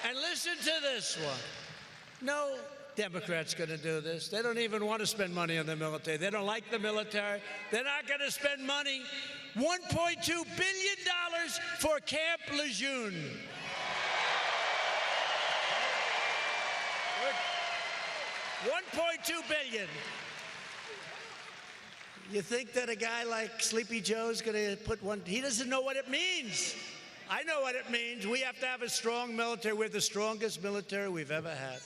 And listen to this one. No Democrat's going to do this. They don't even want to spend money on the military. They don't like the military. They're not going to spend money. $1.2 billion for Camp Lejeune. $1.2 billion. You think that a guy like Sleepy Joe's going to put one? He doesn't know what it means. I know what it means. We have to have a strong military. We're the strongest military we've ever had.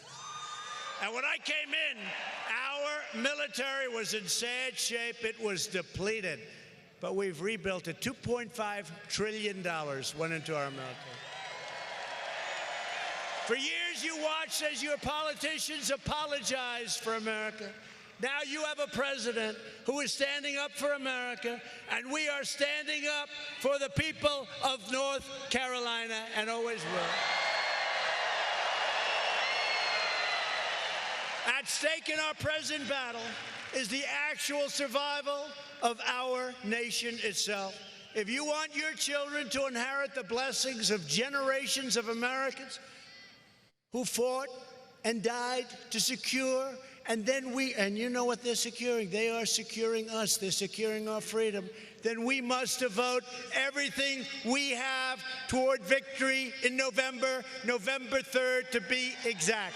And when I came in, our military was in sad shape. It was depleted. But we've rebuilt it. $2.5 trillion went into our military. For years, you watched as your politicians apologized for America. Now you have a president who is standing up for America, and we are standing up for the people of North Carolina and always will. At stake in our present battle is the actual survival of our nation itself. If you want your children to inherit the blessings of generations of Americans who fought and died to secure, and you know what they're securing? They are securing us. They're securing our freedom. Then we must devote everything we have toward victory in November 3rd to be exact.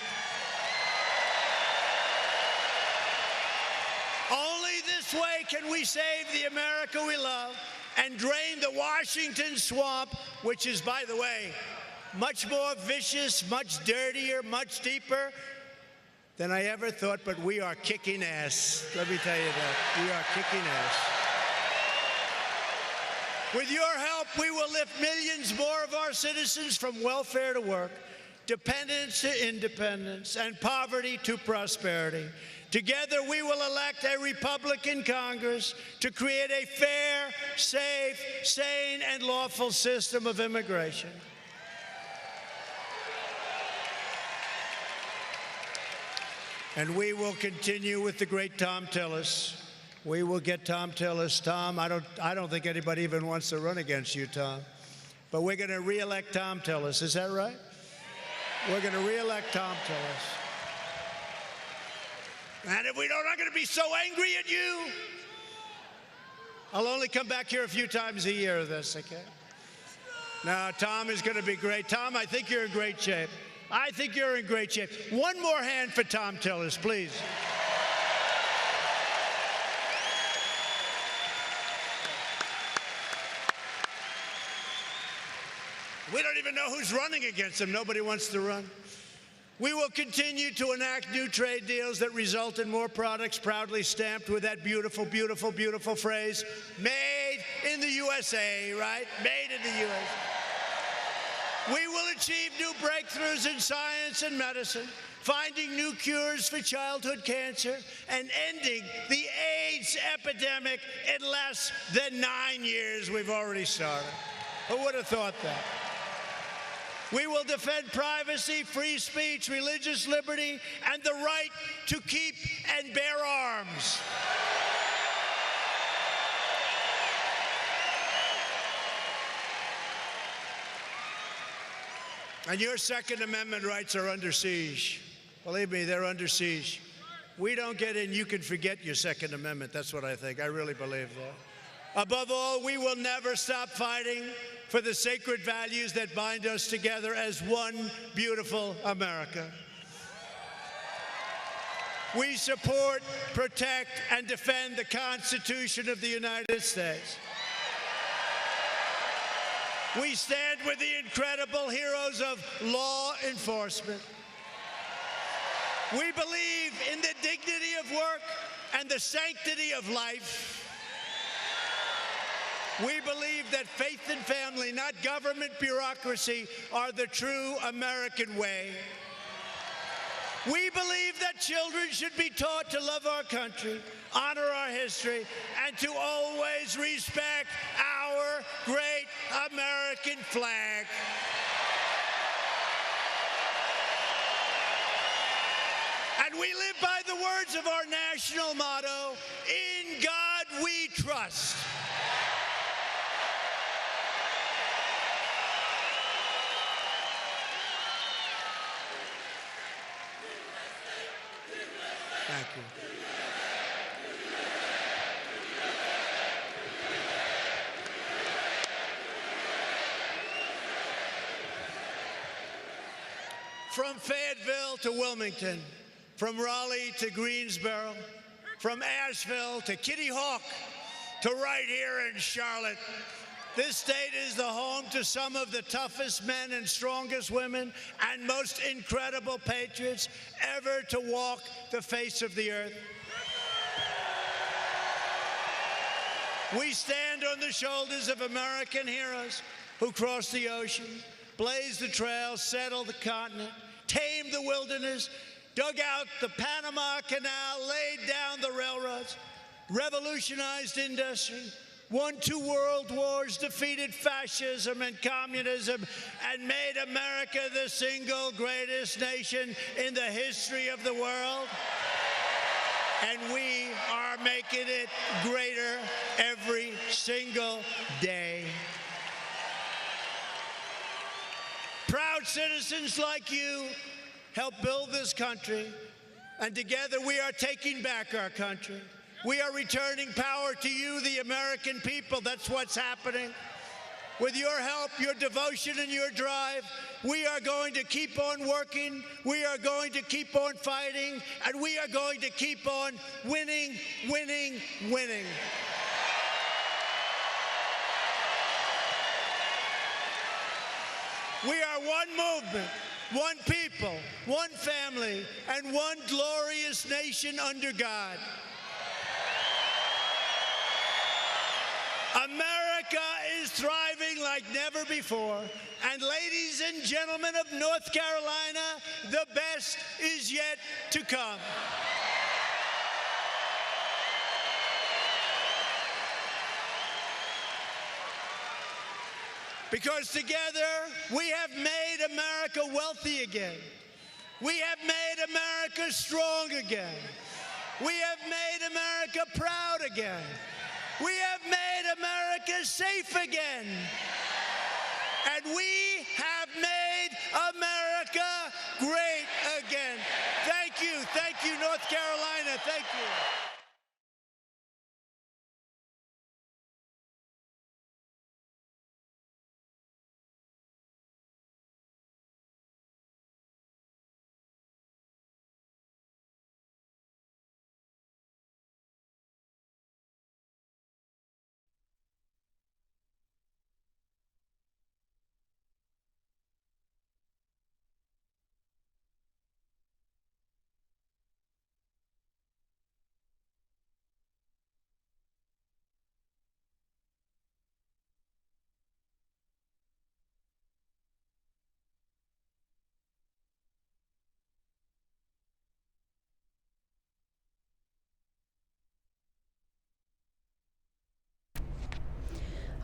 Only this way can we save the America we love and drain the Washington swamp, which is, by the way, much more vicious, much dirtier, much deeper than I ever thought, but we are kicking ass. Let me tell you that. We are kicking ass. With your help, we will lift millions more of our citizens from welfare to work, dependence to independence, and poverty to prosperity. Together, we will elect a Republican Congress to create a fair, safe, sane, and lawful system of immigration. And we will continue with the great Tom Tillis. We will get Tom Tillis. Tom, I don't think anybody even wants to run against you, Tom. But we're going to re-elect Tom Tillis. Is that right? We're going to re-elect Tom Tillis. And if we don't, I'm going to be so angry at you. I'll only come back here a few times a year of this, okay? Now, Tom is going to be great. Tom, I think you're in great shape. I think you're in great shape. One more hand for Tom Tillis, please. We don't even know who's running against him. Nobody wants to run. We will continue to enact new trade deals that result in more products proudly stamped with that beautiful, beautiful, beautiful phrase, made in the USA, right? Made in the USA. We will achieve new breakthroughs in science and medicine, finding new cures for childhood cancer, and ending the AIDS epidemic in less than 9 years. We've already started. Who would have thought that? We will defend privacy, free speech, religious liberty, and the right to keep and bear arms. And your Second Amendment rights are under siege. Believe me, they're under siege. We don't get in, you can forget your Second Amendment. That's what I think. I really believe that. Above all, we will never stop fighting for the sacred values that bind us together as one beautiful America. We support, protect, and defend the Constitution of the United States. We stand with the incredible heroes of law enforcement. We believe in the dignity of work and the sanctity of life. We believe that faith and family, not government bureaucracy, are the true American way. We believe that children should be taught to love our country, honor our history, and to always respect our great American flag. And we live by the words of our national motto, "In God we trust." Thank you. From Fayetteville to Wilmington, from Raleigh to Greensboro, from Asheville to Kitty Hawk to right here in Charlotte, this state is the home to some of the toughest men and strongest women and most incredible patriots ever to walk the face of the earth. We stand on the shoulders of American heroes who crossed the ocean, blazed the trail, settled the continent, tamed the wilderness, dug out the Panama Canal, laid down the railroads, revolutionized industry, won 2 world wars, defeated fascism and communism, and made America the single greatest nation in the history of the world. And we are making it greater every single day. Proud citizens like you help build this country, and together we are taking back our country. We are returning power to you, the American people. That's what's happening. With your help, your devotion, and your drive, we are going to keep on working, we are going to keep on fighting, and we are going to keep on winning, winning, winning. We are one movement, one people, one family, and one glorious nation under God. America is thriving like never before. And ladies and gentlemen of North Carolina, the best is yet to come. Because together we have made America wealthy again. We have made America strong again. We have made America proud again. We have made America safe again. And we have made America great again. Thank you, North Carolina, thank you.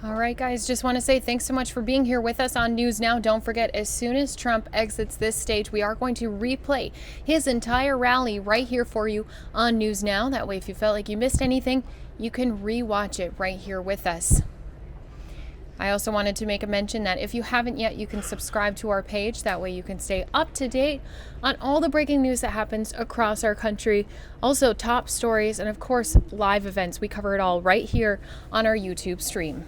All right, guys, just want to say thanks so much for being here with us on News Now. Don't forget, as soon as Trump exits this stage, we are going to replay his entire rally right here for you on News Now. That way, if you felt like you missed anything, you can rewatch it right here with us. I also wanted to make a mention that if you haven't yet, you can subscribe to our page. That way you can stay up to date on all the breaking news that happens across our country. Also, top stories and, of course, live events. We cover it all right here on our YouTube stream.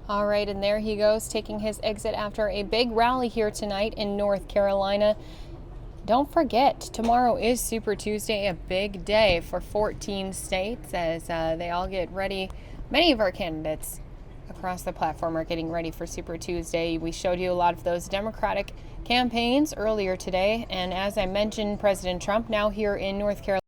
All right, and there he goes, taking his exit after a big rally here tonight in North Carolina. Don't forget, tomorrow is Super Tuesday, a big day for 14 states as they all get ready. Many of our candidates across the platform are getting ready for Super Tuesday. We showed you a lot of those Democratic campaigns earlier today, and as I mentioned, President Trump now here in North Carolina.